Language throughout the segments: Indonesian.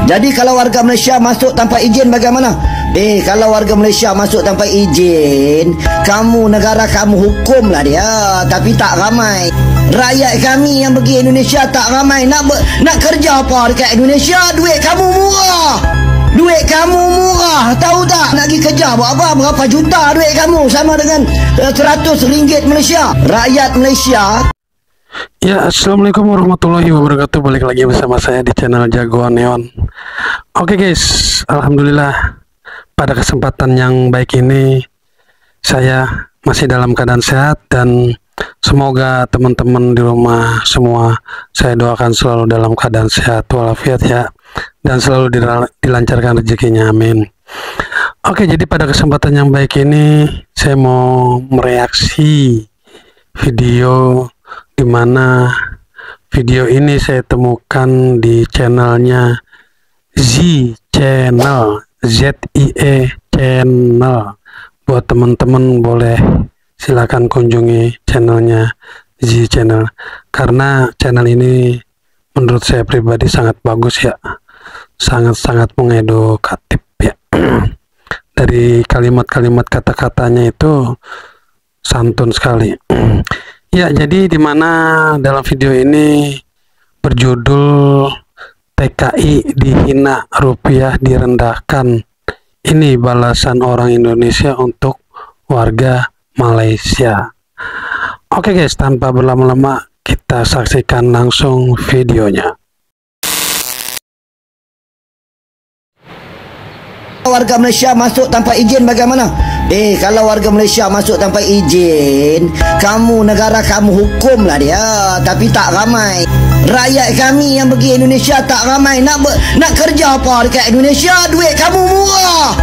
Jadi kalau warga Malaysia masuk tanpa izin bagaimana? Kalau warga Malaysia masuk tanpa izin, kamu negara kamu hukumlah dia, tapi tak ramai. Rakyat kami yang pergi Indonesia tak ramai. Nak kerja apa dekat Indonesia? Duit kamu murah. Duit kamu murah. Tahu tak? Nak pergi kerja buat apa? Berapa juta duit kamu? Sama dengan RM100 Malaysia. Rakyat Malaysia. Ya, assalamualaikum warahmatullahi wabarakatuh. Balik lagi bersama saya di channel Jagoan Neon. Oke guys, alhamdulillah pada kesempatan yang baik ini saya masih dalam keadaan sehat dan semoga teman-teman di rumah semua saya doakan selalu dalam keadaan sehat walafiat ya, dan selalu dilancarkan rezekinya, amin. Oke, jadi pada kesempatan yang baik ini saya mau mereaksi video dimana video ini saya temukan di channelnya ZIE Channel, ZIE Channel. Buat teman-teman boleh silakan kunjungi channelnya ZIE Channel, karena channel ini menurut saya pribadi sangat bagus ya, sangat-sangat mengedukatif ya. Dari kalimat-kalimat kata-katanya itu santun sekali. Ya, jadi dimana dalam video ini berjudul TKI dihina, rupiah direndahkan. Ini balasan orang Indonesia untuk warga Malaysia. Oke guys, tanpa berlama-lama kita saksikan langsung videonya. Warga Malaysia masuk tanpa izin bagaimana? Kalau warga Malaysia masuk tanpa izin, kamu negara kamu hukumlah dia, tapi tak ramai. Rakyat kami yang pergi Indonesia tak ramai. Nak kerja apa dekat Indonesia? Duit kamu murah.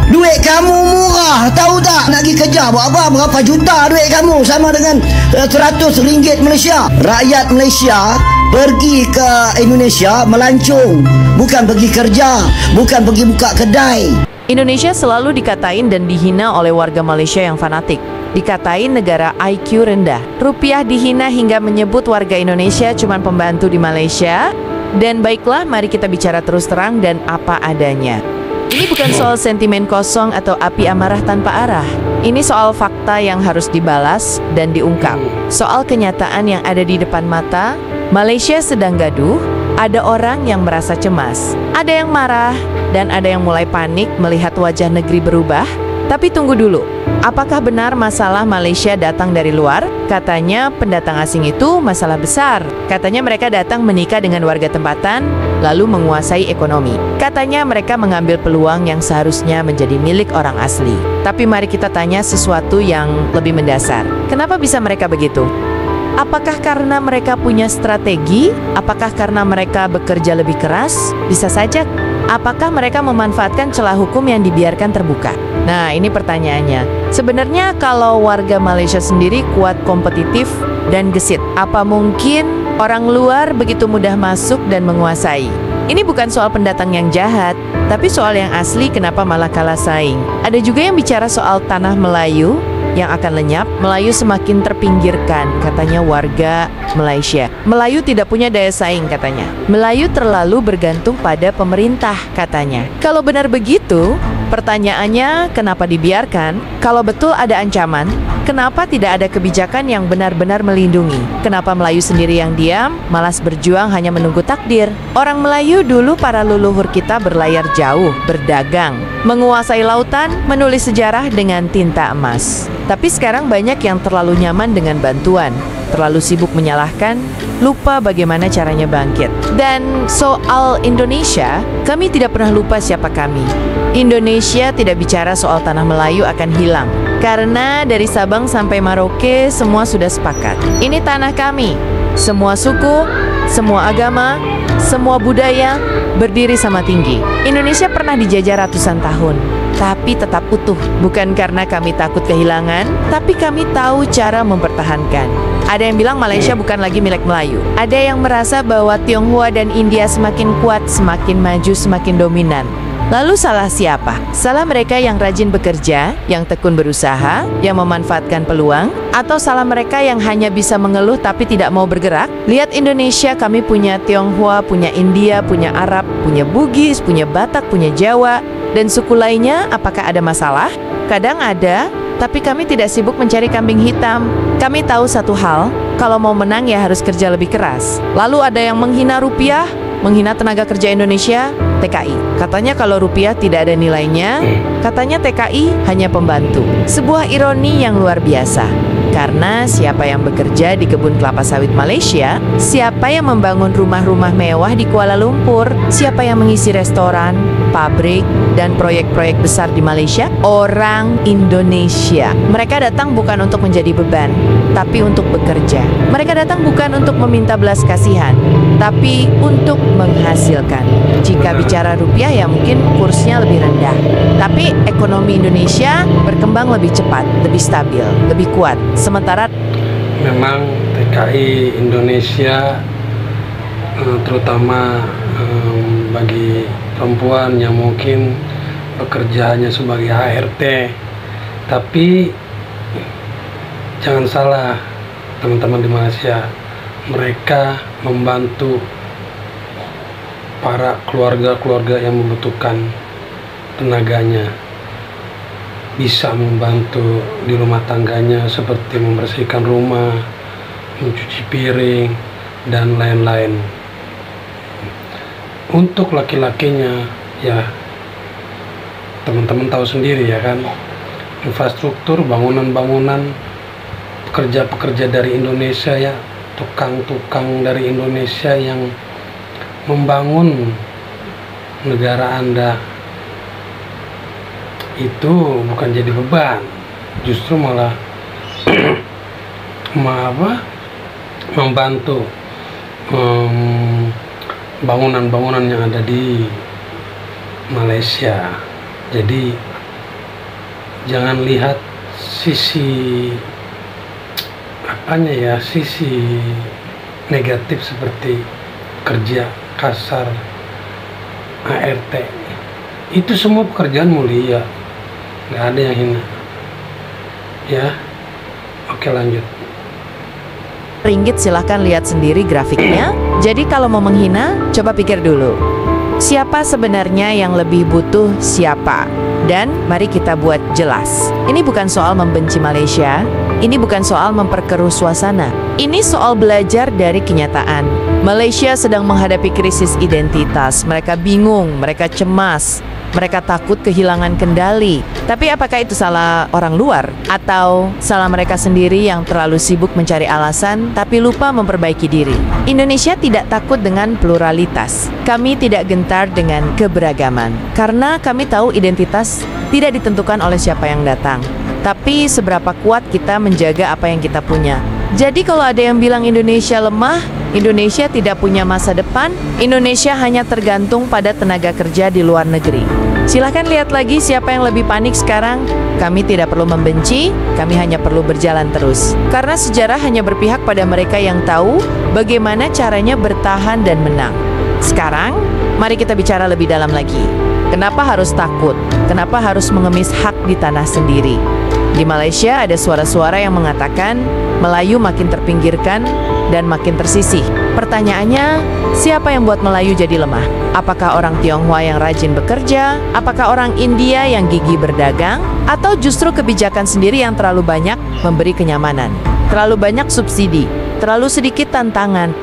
Duit kamu murah. Tahu tak? Nak pergi kerja buat apa? Berapa juta duit kamu? Sama dengan RM100 Malaysia. Rakyat Malaysia pergi ke Indonesia melancung, bukan pergi kerja, bukan pergi buka kedai. Indonesia selalu dikatain dan dihina oleh warga Malaysia yang fanatik. Dikatain negara IQ rendah. Rupiah dihina hingga menyebut warga Indonesia cuma pembantu di Malaysia. Dan baiklah, mari kita bicara terus terang dan apa adanya. Ini bukan soal sentimen kosong atau api amarah tanpa arah. Ini soal fakta yang harus dibalas dan diungkap. Soal kenyataan yang ada di depan mata. Malaysia sedang gaduh. Ada orang yang merasa cemas, ada yang marah, dan ada yang mulai panik melihat wajah negeri berubah. Tapi tunggu dulu, apakah benar masalah Malaysia datang dari luar? Katanya pendatang asing itu masalah besar. Katanya mereka datang menikah dengan warga tempatan, lalu menguasai ekonomi. Katanya mereka mengambil peluang yang seharusnya menjadi milik orang asli. Tapi mari kita tanya sesuatu yang lebih mendasar. Kenapa bisa mereka begitu? Apakah karena mereka punya strategi? Apakah karena mereka bekerja lebih keras? Bisa saja. Apakah mereka memanfaatkan celah hukum yang dibiarkan terbuka? Nah, ini pertanyaannya. Sebenarnya kalau warga Malaysia sendiri kuat, kompetitif, dan gesit, apa mungkin orang luar begitu mudah masuk dan menguasai? Ini bukan soal pendatang yang jahat, tapi soal yang asli kenapa malah kalah saing. Ada juga yang bicara soal tanah Melayu yang akan lenyap, Melayu semakin terpinggirkan, katanya warga Malaysia. Melayu tidak punya daya saing, katanya. Melayu terlalu bergantung pada pemerintah, katanya. Kalau benar begitu, pertanyaannya kenapa dibiarkan? Kalau betul ada ancaman, kenapa tidak ada kebijakan yang benar-benar melindungi? Kenapa Melayu sendiri yang diam, malas berjuang hanya menunggu takdir? Orang Melayu dulu para leluhur kita berlayar jauh, berdagang, menguasai lautan, menulis sejarah dengan tinta emas. Tapi sekarang banyak yang terlalu nyaman dengan bantuan, terlalu sibuk menyalahkan, lupa bagaimana caranya bangkit. Dan soal Indonesia, kami tidak pernah lupa siapa kami. Indonesia tidak bicara soal tanah Melayu akan hilang, karena dari Sabang sampai Merauke semua sudah sepakat. Ini tanah kami, semua suku, semua agama, semua budaya berdiri sama tinggi. Indonesia pernah dijajah ratusan tahun, tapi tetap utuh. Bukan karena kami takut kehilangan, tapi kami tahu cara mempertahankan. Ada yang bilang Malaysia bukan lagi milik Melayu. Ada yang merasa bahwa Tionghoa dan India semakin kuat, semakin maju, semakin dominan. Lalu salah siapa? Salah mereka yang rajin bekerja, yang tekun berusaha, yang memanfaatkan peluang, atau salah mereka yang hanya bisa mengeluh tapi tidak mau bergerak? Lihat Indonesia, kami punya Tionghoa, punya India, punya Arab, punya Bugis, punya Batak, punya Jawa, dan suku lainnya. Apakah ada masalah? Kadang ada, tapi kami tidak sibuk mencari kambing hitam. Kami tahu satu hal, kalau mau menang ya harus kerja lebih keras. Lalu ada yang menghina rupiah, menghina tenaga kerja Indonesia, TKI. Katanya kalau rupiah tidak ada nilainya, katanya TKI hanya pembantu. Sebuah ironi yang luar biasa. Karena siapa yang bekerja di kebun kelapa sawit Malaysia, siapa yang membangun rumah-rumah mewah di Kuala Lumpur, siapa yang mengisi restoran, pabrik, dan proyek-proyek besar di Malaysia? Orang Indonesia. Mereka datang bukan untuk menjadi beban, tapi untuk bekerja. Mereka datang bukan untuk meminta belas kasihan, tapi untuk menghasilkan. Jika bicara rupiah ya mungkin kursnya lebih rendah, tapi ekonomi Indonesia berkembang lebih cepat, lebih stabil, lebih kuat. Sementara memang TKI Indonesia terutama bagi perempuan yang mungkin pekerjaannya sebagai HRT, tapi jangan salah teman-teman di Malaysia, mereka membantu para keluarga-keluarga yang membutuhkan tenaganya, bisa membantu di rumah tangganya seperti membersihkan rumah, mencuci piring, dan lain-lain. Untuk laki-lakinya ya teman-teman tahu sendiri ya kan, infrastruktur, bangunan-bangunan, pekerja-pekerja dari Indonesia ya, tukang-tukang dari Indonesia yang membangun negara Anda itu bukan jadi beban, justru malah membantu bangunan-bangunan yang ada di Malaysia. Jadi jangan lihat sisi sisi negatif seperti kerja kasar, ART. Itu semua pekerjaan mulia, nggak ada yang hina ya. Oke, lanjut. ringgit silahkan lihat sendiri grafiknya. Jadi kalau mau menghina, coba pikir dulu. Siapa sebenarnya yang lebih butuh siapa? Dan mari kita buat jelas. Ini bukan soal membenci Malaysia, ini bukan soal memperkeruh suasana. Ini soal belajar dari kenyataan. Malaysia sedang menghadapi krisis identitas. Mereka bingung, mereka cemas, mereka takut kehilangan kendali. Tapi apakah itu salah orang luar? Atau salah mereka sendiri yang terlalu sibuk mencari alasan tapi lupa memperbaiki diri? Indonesia tidak takut dengan pluralitas. Kami tidak gentar dengan keberagaman. Karena kami tahu identitas tidak ditentukan oleh siapa yang datang, tapi seberapa kuat kita menjaga apa yang kita punya. Jadi kalau ada yang bilang Indonesia lemah, Indonesia tidak punya masa depan, Indonesia hanya tergantung pada tenaga kerja di luar negeri. Silahkan lihat lagi siapa yang lebih panik sekarang. Kami tidak perlu membenci, kami hanya perlu berjalan terus. Karena sejarah hanya berpihak pada mereka yang tahu bagaimana caranya bertahan dan menang. Sekarang, mari kita bicara lebih dalam lagi. Kenapa harus takut? Kenapa harus mengemis hak di tanah sendiri? Di Malaysia ada suara-suara yang mengatakan Melayu makin terpinggirkan dan makin tersisih. Pertanyaannya, siapa yang buat Melayu jadi lemah? Apakah orang Tionghoa yang rajin bekerja? Apakah orang India yang gigih berdagang? Atau justru kebijakan sendiri yang terlalu banyak memberi kenyamanan? Terlalu banyak subsidi, terlalu sedikit tantangan.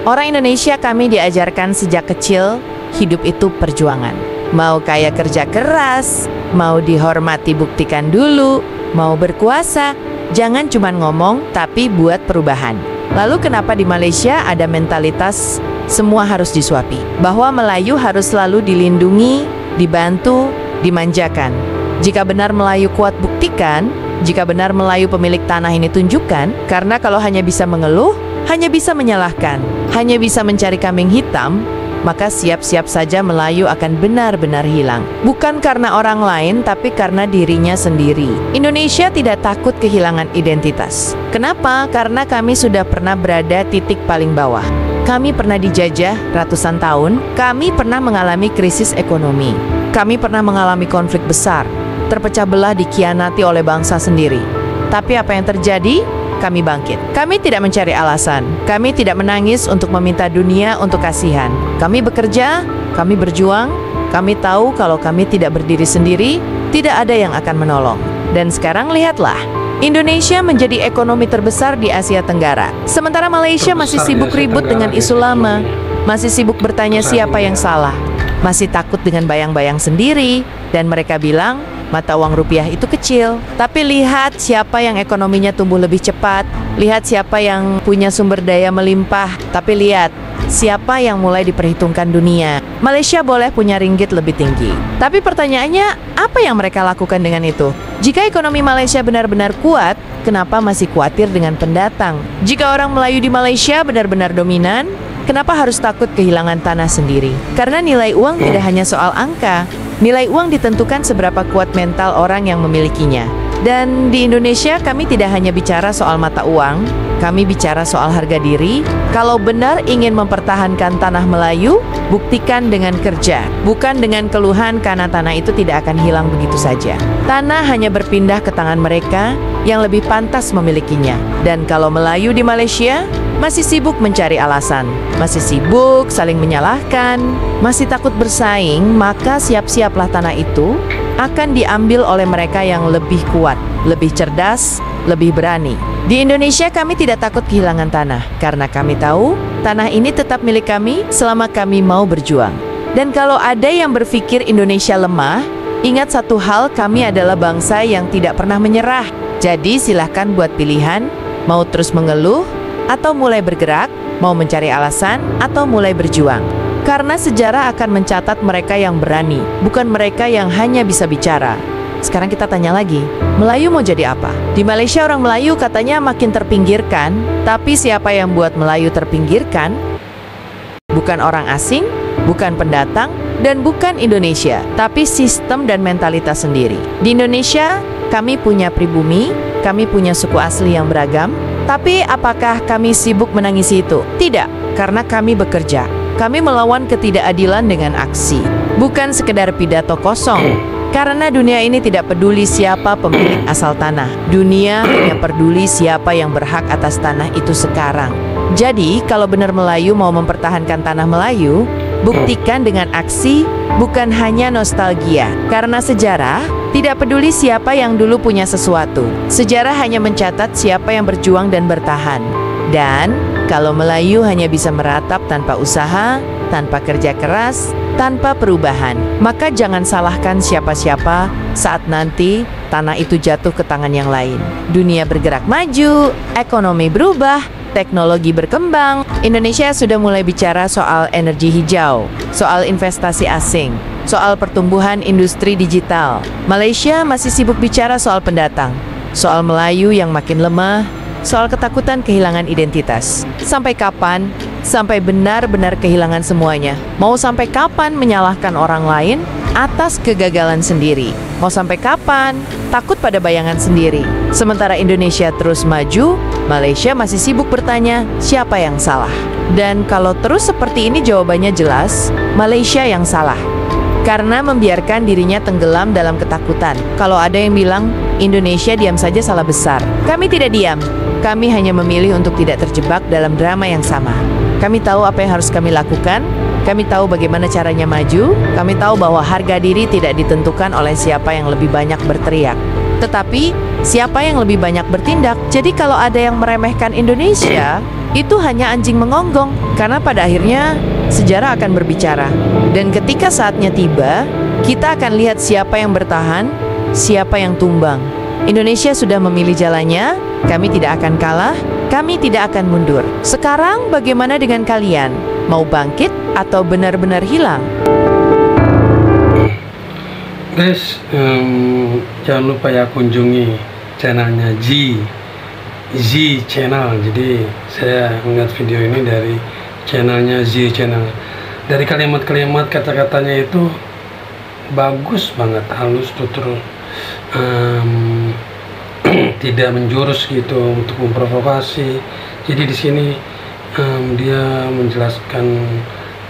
Orang Indonesia kami diajarkan sejak kecil, hidup itu perjuangan. Mau kaya kerja keras, mau dihormati buktikan dulu, mau berkuasa, jangan cuma ngomong tapi buat perubahan. Lalu kenapa di Malaysia ada mentalitas semua harus disuapi? Bahwa Melayu harus selalu dilindungi, dibantu, dimanjakan. Jika benar Melayu kuat buktikan, jika benar Melayu pemilik tanah ini tunjukkan. Karena kalau hanya bisa mengeluh, hanya bisa menyalahkan, hanya bisa mencari kambing hitam, maka siap-siap saja Melayu akan benar-benar hilang. Bukan karena orang lain, tapi karena dirinya sendiri. Indonesia tidak takut kehilangan identitas. Kenapa? Karena kami sudah pernah berada titik paling bawah. Kami pernah dijajah ratusan tahun, kami pernah mengalami krisis ekonomi, kami pernah mengalami konflik besar, terpecah belah, dikhianati oleh bangsa sendiri. Tapi apa yang terjadi? Kami bangkit. Kami tidak mencari alasan. Kami tidak menangis untuk meminta dunia untuk kasihan. Kami bekerja, kami berjuang. Kami tahu kalau kami tidak berdiri sendiri, tidak ada yang akan menolong. Dan sekarang lihatlah, Indonesia menjadi ekonomi terbesar di Asia Tenggara. Sementara Malaysia masih sibuk ribut dengan isu lama, masih sibuk bertanya siapa yang salah, masih takut dengan bayang-bayang sendiri, dan mereka bilang, mata uang rupiah itu kecil. Tapi lihat siapa yang ekonominya tumbuh lebih cepat. Lihat siapa yang punya sumber daya melimpah. Tapi lihat siapa yang mulai diperhitungkan dunia. Malaysia boleh punya ringgit lebih tinggi. Tapi pertanyaannya, apa yang mereka lakukan dengan itu? Jika ekonomi Malaysia benar-benar kuat, kenapa masih khawatir dengan pendatang? Jika orang Melayu di Malaysia benar-benar dominan, kenapa harus takut kehilangan tanah sendiri? Karena nilai uang tidak hanya soal angka. Nilai uang ditentukan seberapa kuat mental orang yang memilikinya. Dan di Indonesia kami tidak hanya bicara soal mata uang, kami bicara soal harga diri. Kalau benar ingin mempertahankan tanah Melayu, buktikan dengan kerja, bukan dengan keluhan karena tanah itu tidak akan hilang begitu saja. Tanah hanya berpindah ke tangan mereka yang lebih pantas memilikinya. Dan kalau Melayu di Malaysia masih sibuk mencari alasan, masih sibuk saling menyalahkan, masih takut bersaing, maka siap-siaplah tanah itu akan diambil oleh mereka yang lebih kuat, lebih cerdas, lebih berani. Di Indonesia kami tidak takut kehilangan tanah, karena kami tahu tanah ini tetap milik kami selama kami mau berjuang. Dan kalau ada yang berpikir Indonesia lemah, ingat satu hal, kami adalah bangsa yang tidak pernah menyerah. Jadi silahkan buat pilihan, mau terus mengeluh, atau mulai bergerak, mau mencari alasan, atau mulai berjuang. Karena sejarah akan mencatat mereka yang berani, bukan mereka yang hanya bisa bicara. Sekarang kita tanya lagi, Melayu mau jadi apa? Di Malaysia orang Melayu katanya makin terpinggirkan, tapi siapa yang buat Melayu terpinggirkan? Bukan orang asing, bukan pendatang, dan bukan Indonesia, tapi sistem dan mentalitas sendiri. Di Indonesia, kami punya pribumi, kami punya suku asli yang beragam, tapi apakah kami sibuk menangisi itu? Tidak, karena kami bekerja. Kami melawan ketidakadilan dengan aksi, bukan sekedar pidato kosong. Karena dunia ini tidak peduli siapa pemilik asal tanah. Dunia hanya peduli siapa yang berhak atas tanah itu sekarang. Jadi, kalau benar Melayu mau mempertahankan tanah Melayu, buktikan dengan aksi, bukan hanya nostalgia. Karena sejarah tidak peduli siapa yang dulu punya sesuatu. Sejarah hanya mencatat siapa yang berjuang dan bertahan. Dan kalau Melayu hanya bisa meratap tanpa usaha, tanpa kerja keras, tanpa perubahan, maka jangan salahkan siapa-siapa saat nanti tanah itu jatuh ke tangan yang lain. Dunia bergerak maju, ekonomi berubah, teknologi berkembang. Indonesia sudah mulai bicara soal energi hijau, soal investasi asing, soal pertumbuhan industri digital. Malaysia masih sibuk bicara soal pendatang, soal Melayu yang makin lemah, soal ketakutan kehilangan identitas. Sampai kapan? Sampai benar-benar kehilangan semuanya. Mau sampai kapan menyalahkan orang lain atas kegagalan sendiri? Mau sampai kapan takut pada bayangan sendiri? Sementara Indonesia terus maju, Malaysia masih sibuk bertanya siapa yang salah. Dan kalau terus seperti ini jawabannya jelas, Malaysia yang salah. Karena membiarkan dirinya tenggelam dalam ketakutan. Kalau ada yang bilang Indonesia diam saja salah besar. Kami tidak diam. Kami hanya memilih untuk tidak terjebak dalam drama yang sama. Kami tahu apa yang harus kami lakukan. Kami tahu bagaimana caranya maju. Kami tahu bahwa harga diri tidak ditentukan oleh siapa yang lebih banyak berteriak, tetapi siapa yang lebih banyak bertindak. Jadi kalau ada yang meremehkan Indonesia, itu hanya anjing mengonggong. Karena pada akhirnya sejarah akan berbicara. Dan ketika saatnya tiba, kita akan lihat siapa yang bertahan, siapa yang tumbang. Indonesia sudah memilih jalannya. Kami tidak akan kalah, kami tidak akan mundur. Sekarang bagaimana dengan kalian? Mau bangkit atau benar-benar hilang? Guys, jangan lupa ya kunjungi channelnya Z Channel. Jadi saya melihat video ini dari channelnya Z Channel. dari kalimat-kalimat kata-katanya itu bagus banget, halus, tutur, tidak menjurus gitu untuk memprovokasi. Jadi di sini dia menjelaskan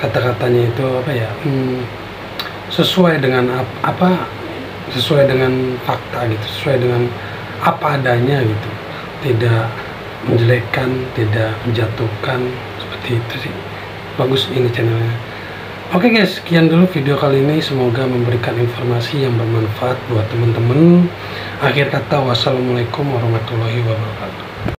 kata-katanya itu apa ya, sesuai dengan sesuai dengan fakta gitu, sesuai dengan apa adanya gitu, tidak menjelekkan, tidak menjatuhkan, seperti itu sih. Bagus ini channelnya. Oke guys, sekian dulu video kali ini, semoga memberikan informasi yang bermanfaat buat teman-teman. Akhir kata, wassalamualaikum warahmatullahi wabarakatuh.